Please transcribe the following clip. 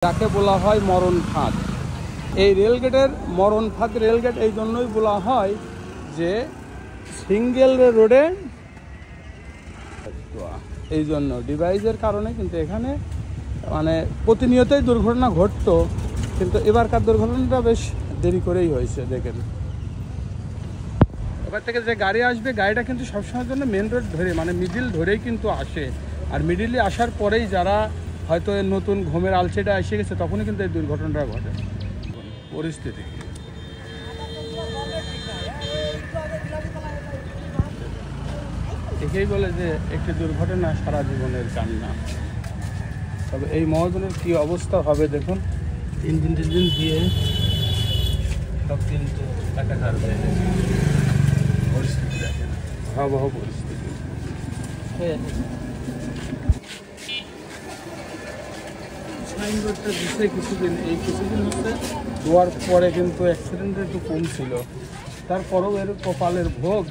যাকে বলা হয় মরণ ফাঁদ। এই রেলগেটের মরণ ফাঁদ রেলগেট এই জন্যই বলা হয় যে সিঙ্গেল রোডে এই জন্য ডিভাইসের কারণে কিন্তু এখানে মানে প্রতিনিয়তই দুর্ঘটনা ঘটতো, কিন্তু এবারকার দুর্ঘটনাটা বেশ দেরি করেই হয়েছে। দেখেন এবার থেকে যে গাড়ি আসবে গাড়িটা কিন্তু সবসময়ের জন্য মেন রোড ধরে মানে মিডিল ধরেই কিন্তু আসে, আর মিডিলে আসার পরেই যারা হয়তো নতুন ঘুমের আলসেটা এসে গেছে তখনই কিন্তু এই দুর্ঘটনাটা ঘটে। পরিস্থিতি একেই বলে যে একটি দুর্ঘটনা সারা জীবনের কান্না। তবে এই মহাজনের কী অবস্থা হবে দেখুন, ইঞ্জিন টিঞ্জিন দিয়ে সব কিন্তু একাকার হয়ে গেছে। পরিস্থিতি দেখেন, ভয়াবহ পরিস্থিতি। সাইনবোর্ডটা দিচ্ছে কিছুদিন, এই কিছুদিন হচ্ছে দেওয়ার পরে কিন্তু অ্যাক্সিডেন্ট একটু কম ছিল, তারপরেও এর কপালের ভোগ